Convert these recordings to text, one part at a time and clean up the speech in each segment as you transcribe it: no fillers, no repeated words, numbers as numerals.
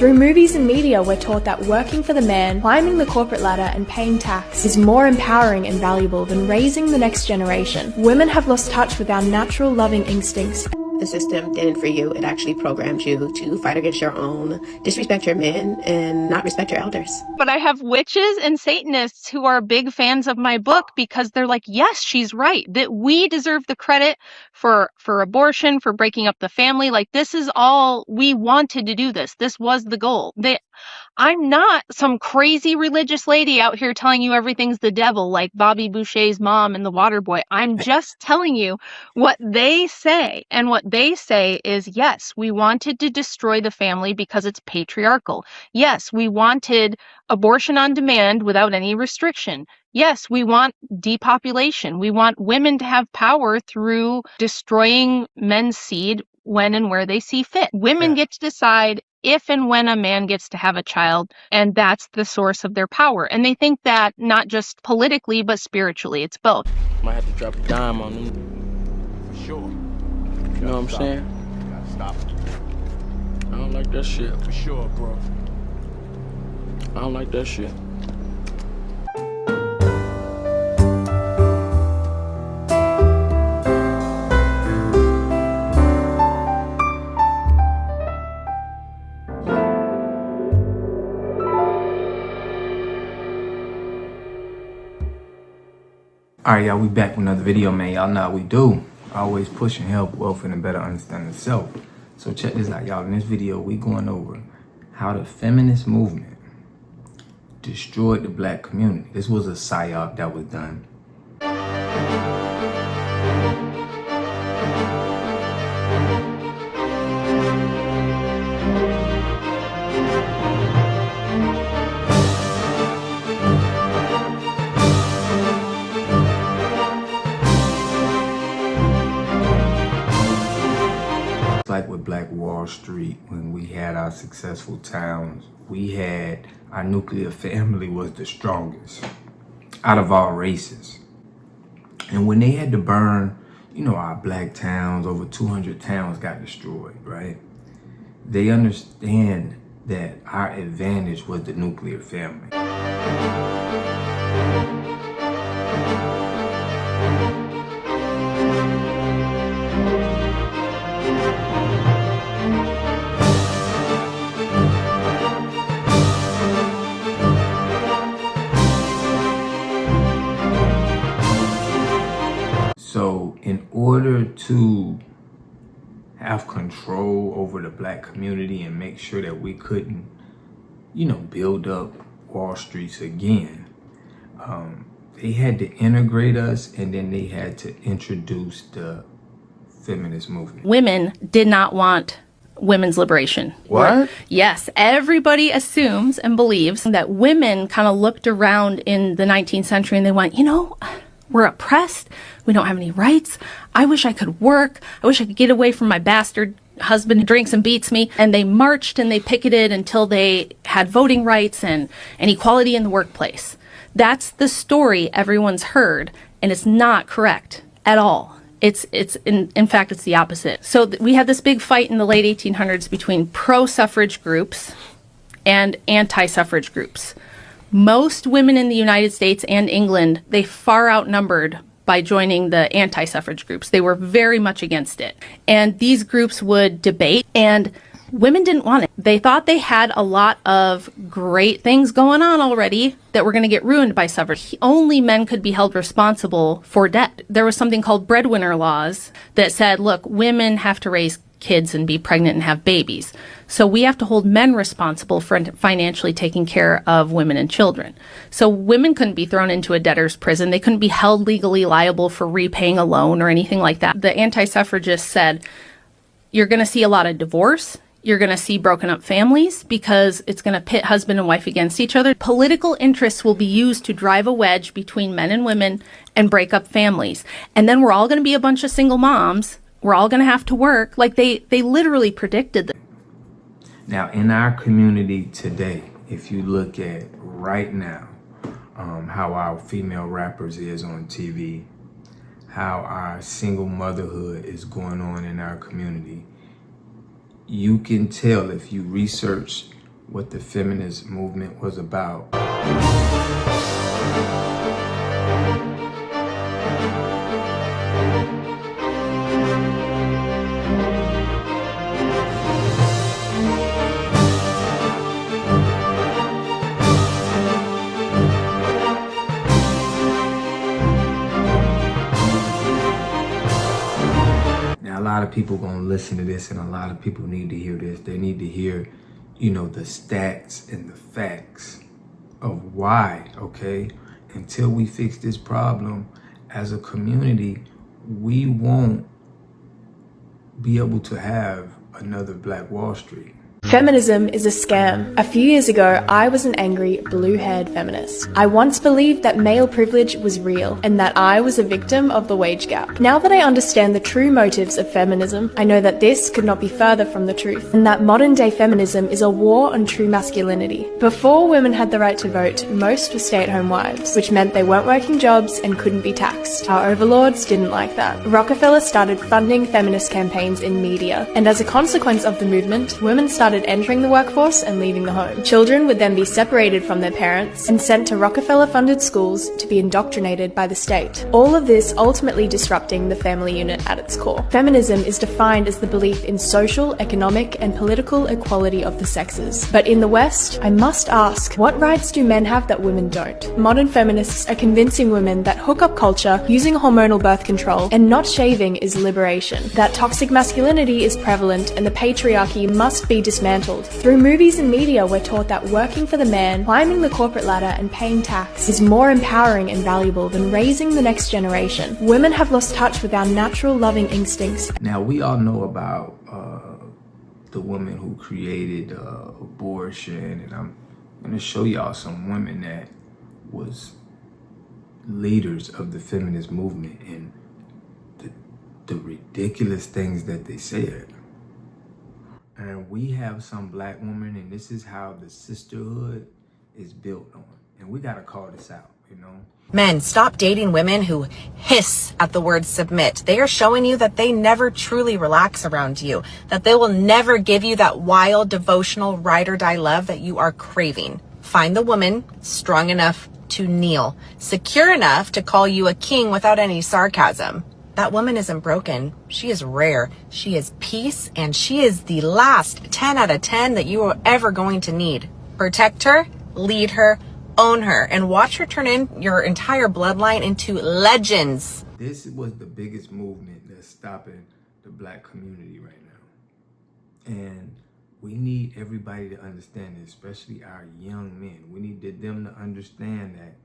Through movies and media, we're taught that working for the man, climbing the corporate ladder and paying tax is more empowering and valuable than raising the next generation. Women have lost touch with our natural loving instincts. The system didn't free you. It actually programmed you to fight against your own, disrespect your men, and not respect your elders. But I have witches and Satanists who are big fans of my book because they're like, yes, she's right, that we deserve the credit for abortion, for breaking up the family. Like, this is all, we wanted to do this. This was the goal. I'm not some crazy religious lady out here telling you everything's the devil like Bobby Boucher's mom and the water boy. I'm just telling you what they say. And what they say is, yes, we wanted to destroy the family because it's patriarchal. Yes, we wanted abortion on demand without any restriction. Yes, we want depopulation. We want women to have power through destroying men's seed when and where they see fit. Women get to decide if and when a man gets to have a child, and that's the source of their power. And they think that not just politically, but spiritually. It's both. Might have to drop a dime on them. For sure. You know what I'm saying? You gotta stop it. I don't like that shit. For sure, bro. I don't like that shit. Alright, y'all, we back with another video, man. Y'all know how we do. Always pushing health, wealth, and a better understanding of self. So check this out, y'all. In this video, we going over how the feminist movement destroyed the black community. This was a psyop that was done. Like with Black Wall Street, when we had our successful towns, we had our nuclear family was the strongest out of all races. And when they had to burn, you know, our black towns, over 200 towns got destroyed, right? They understand that our advantage was the nuclear family. So in order to have control over the black community and make sure that we couldn't, you know, build up Wall Streets again, they had to integrate us, and then they had to introduce the feminist movement. Women did not want women's liberation. What? Yes, everybody assumes and believes that women kind of looked around in the 19th century and they went, you know, we're oppressed. We don't have any rights. I wish I could work. I wish I could get away from my bastard husband who drinks and beats me. And they marched and they picketed until they had voting rights and equality in the workplace. That's the story everyone's heard, and it's not correct at all. In fact, it's the opposite. So we had this big fight in the late 1800s between pro-suffrage groups and anti-suffrage groups. Most women in the United States and England, they far outnumbered by joining the anti-suffrage groups. They were very much against it. And these groups would debate, and women didn't want it. They thought they had a lot of great things going on already that were going to get ruined by suffrage. Only men could be held responsible for debt. There was something called breadwinner laws that said, look, women have to raise kids and be pregnant and have babies. So we have to hold men responsible for financially taking care of women and children. So women couldn't be thrown into a debtor's prison. They couldn't be held legally liable for repaying a loan or anything like that. The anti-suffragists said, you're going to see a lot of divorce. You're going to see broken up families because it's going to pit husband and wife against each other. Political interests will be used to drive a wedge between men and women and break up families. And then we're all going to be a bunch of single moms. We're all going to have to work. Like they literally predicted that. Now, in our community today, if you look at right now, how our female rappers is on TV, how our single motherhood is going on in our community, you can tell if you research what the feminist movement was about. Now, a lot of people gonna listen to this, and a lot of people need to hear this. They need to hear, the stats and the facts of why, okay? Until we fix this problem as a community, we won't be able to have another Black Wall Street. Feminism is a scam. A few years ago, I was an angry, blue-haired feminist. I once believed that male privilege was real and that I was a victim of the wage gap. Now that I understand the true motives of feminism, I know that this could not be further from the truth, and that modern-day feminism is a war on true masculinity. Before women had the right to vote, most were stay-at-home wives, which meant they weren't working jobs and couldn't be taxed. Our overlords didn't like that. Rockefeller started funding feminist campaigns in media, and as a consequence of the movement, women started entering the workforce and leaving the home. Children would then be separated from their parents and sent to Rockefeller-funded schools to be indoctrinated by the state. All of this ultimately disrupting the family unit at its core. Feminism is defined as the belief in social, economic, and political equality of the sexes. But in the West, I must ask, what rights do men have that women don't? Modern feminists are convincing women that hookup culture, using hormonal birth control, and not shaving is liberation. That toxic masculinity is prevalent and the patriarchy must be dismantled. Through movies and media, we're taught that working for the man, climbing the corporate ladder, and paying tax is more empowering and valuable than raising the next generation. Women have lost touch with our natural loving instincts. Now, we all know about the woman who created abortion, and I'm going to show y'all some women that was leaders of the feminist movement and the ridiculous things that they said. And we have some Black women, and this is how the sisterhood is built on. And we got to call this out, Men, stop dating women who hiss at the word submit. They are showing you that they never truly relax around you, that they will never give you that wild, devotional, ride or die love that you are craving. Find the woman strong enough to kneel, secure enough to call you a king without any sarcasm. That woman isn't broken. She is rare. She is peace, and she is the last 10 out of 10 that you are ever going to need. Protect her, lead her, own her, and watch her turn in your entire bloodline into legends. This was the biggest movement that's stopping the Black community right now. And we need everybody to understand this, especially our young men. We need them to understand that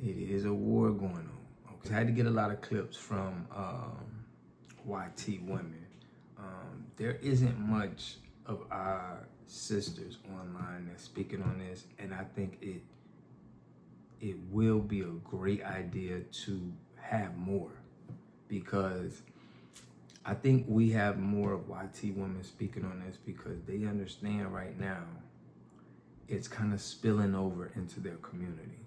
it is a war going on. I had to get a lot of clips from YT women. There isn't much of our sisters online that's speaking on this, and I think it will be a great idea to have more, because I think we have more of YT women speaking on this because they understand right now it's kind of spilling over into their community.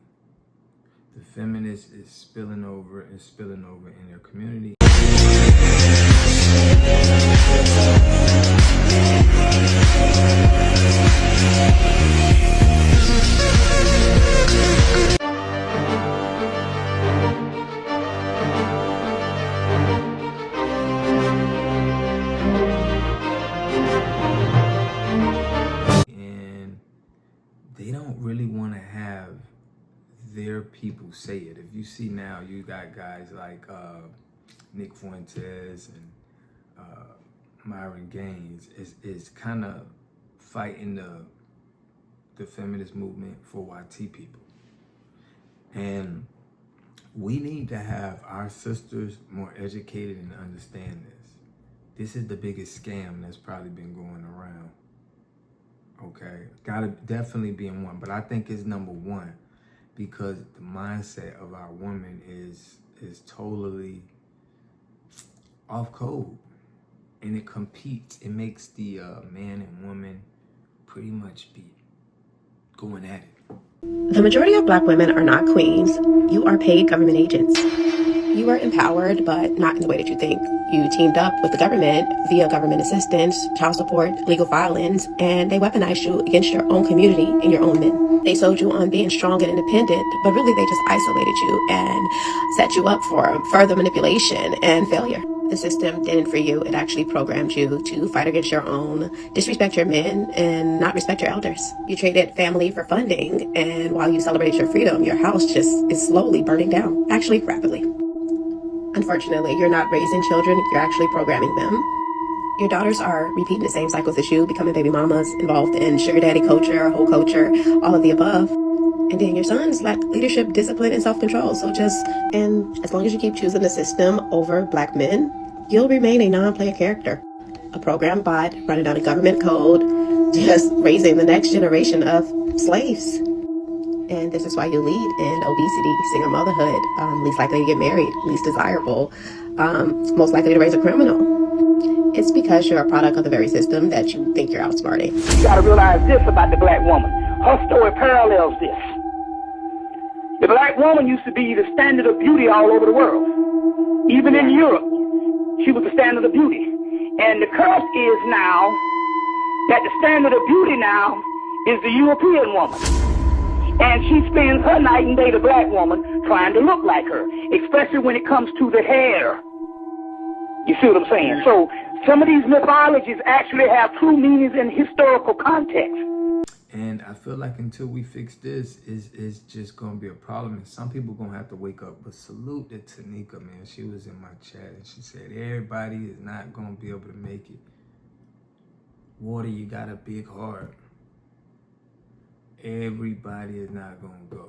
The feminist is spilling over in their community. And they don't really want to have their people say it. If you see now, you got guys like Nick Fuentes and Myron Gaines is kind of fighting the feminist movement for YT people. And we need to have our sisters more educated and understand this. This is the biggest scam that's probably been going around. Okay, gotta definitely be in one, but I think it's number one because the mindset of our women is totally off code, and it competes. It makes the man and woman pretty much be going at it. The majority of Black women are not queens. You are paid government agents. You were empowered, but not in the way that you think. You teamed up with the government via government assistance, child support, legal filings, and they weaponized you against your own community and your own men. They sold you on being strong and independent, but really they just isolated you and set you up for further manipulation and failure. The system didn't free you. It actually programmed you to fight against your own, disrespect your men, and not respect your elders. You traded family for funding, and while you celebrated your freedom, your house just is slowly burning down, actually rapidly. Unfortunately, you're not raising children, you're actually programming them. Your daughters are repeating the same cycles as you, becoming baby mamas, involved in sugar daddy culture, whole culture, all of the above. And then your sons lack leadership, discipline, and self-control. And as long as you keep choosing the system over black men, you'll remain a non-player character. A program bot running on a government code, just raising the next generation of slaves. And this is why you lead in obesity, single motherhood, least likely to get married, least desirable, most likely to raise a criminal. It's because you're a product of the very system that you think you're outsmarting. You gotta realize this about the black woman. Her story parallels this. The black woman used to be the standard of beauty all over the world. Even in Europe, she was the standard of beauty. And the curse is now that the standard of beauty now is the European woman. And she spends her night and day, the black woman, trying to look like her, especially when it comes to the hair. You see what I'm saying? So some of these mythologies actually have true meanings in historical context. And I feel like until we fix this, is just going to be a problem. And some people going to have to wake up. But salute to Tanika, man. She was in my chat and she said, everybody is not going to be able to make it. Water, you got a big heart. Everybody is not going to go.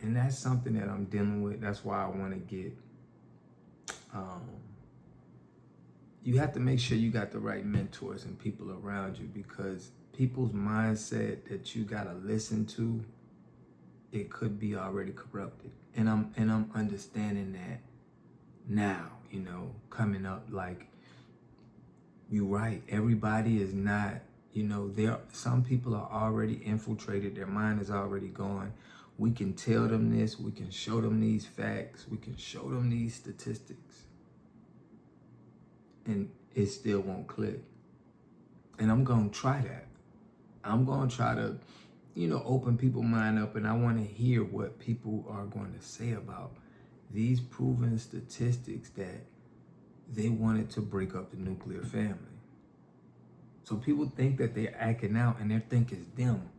And that's something that I'm dealing with. That's why I want to get... you have to make sure you got the right mentors and people around you, because people's mindset that you gotta listen to, it could be already corrupted. And I'm understanding that now, you know, coming up. Like, you're right, everybody is not, you know, some people are already infiltrated, their mind is already gone. We can tell them this, we can show them these facts, we can show them these statistics, and it still won't click. And I'm gonna try that. I'm gonna try to, you know, open people's mind up, and I wanna hear what people are going to say about these proven statistics that they wanted to break up the nuclear family. So people think that they're acting out and they think it's them.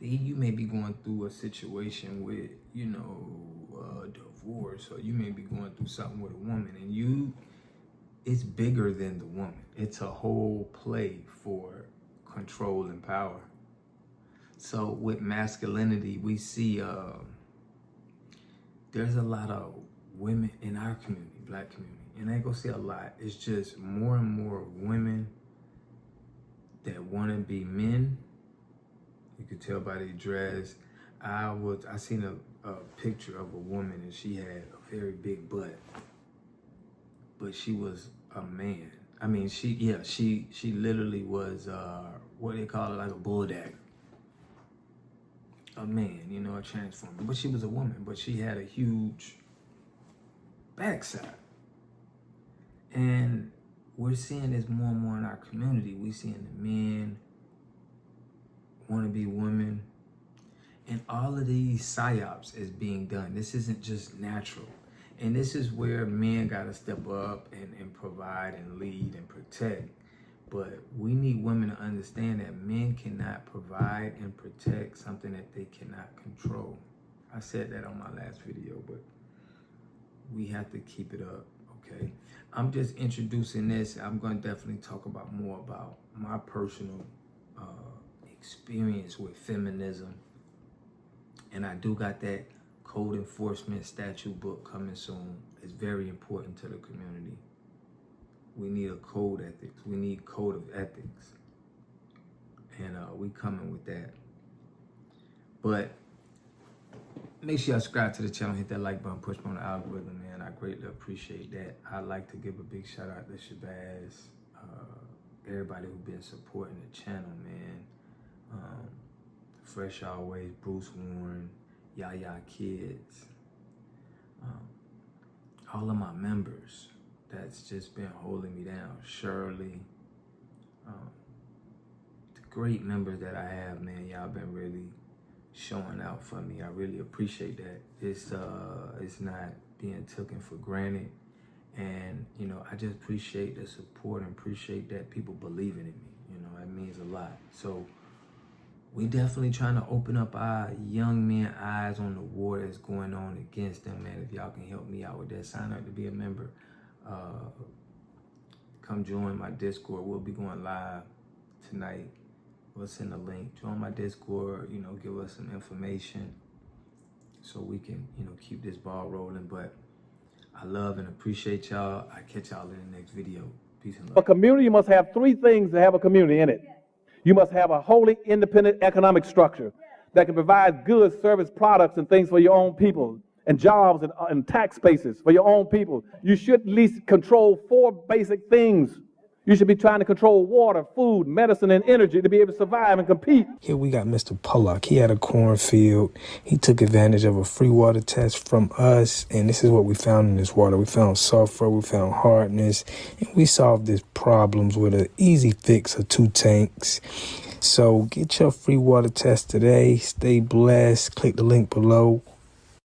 You may be going through a situation with, you know, a divorce, or you may be going through something with a woman, and it's bigger than the woman. It's a whole play for control and power. So with masculinity, we see there's a lot of women in our community, black community, and I ain't gonna say a lot. It's just more and more women that want to be men. You could tell by their dress. I seen a picture of a woman, and she had a very big butt, but she was a man. I mean, she literally was what they call it, like a bulldog. A man, you know, a transformer. But she was a woman, but she had a huge backside. And we're seeing this more and more in our community. We're seeing the men want to be women. And all of these psyops is being done. This isn't just natural. And this is where men got to step up and provide and lead and protect. But we need women to understand that men cannot provide and protect something that they cannot control. I said that on my last video, but we have to keep it up, okay? I'm just introducing this. I'm going to definitely talk about more about my personal experience with feminism. And I do got that code enforcement statute book coming soon. It's very important to the community. We need a code ethics. We need code of ethics. And we coming with that. But make sure y'all subscribe to the channel, hit that like button, push on the algorithm, man. I greatly appreciate that. I'd like to give a big shout out to Shabazz, everybody who's been supporting the channel, man. Fresh Always, Bruce Warren, Yaya Kids. all of my members that's just been holding me down. Shirley, the great members that I have, man, y'all been really showing out for me. I really appreciate that. It's not being taken for granted. And, you know, I just appreciate the support and appreciate that people believing in me. You know, that means a lot. So we definitely trying to open up our young men eyes on the war that's going on against them, man. If y'all can help me out with that, sign up to be a member. Come join my Discord. We'll be going live tonight. We'll send a link. Join my Discord, you know, give us some information so we can, you know, keep this ball rolling. But I love and appreciate y'all. I catch y'all in the next video. Peace and love. A community must have three things to have a community in it. You must have a wholly independent economic structure that can provide goods, service, products, and things for your own people, and jobs and tax bases for your own people. You should at least control 4 basic things. You should be trying to control water, food, medicine, and energy to be able to survive and compete. Here we got Mr. Pollock. He had a cornfield. He took advantage of a free water test from us, and this is what we found in this water. We found sulfur, we found hardness, and we solved these problems with an easy fix of 2 tanks. So get your free water test today. Stay blessed. Click the link below.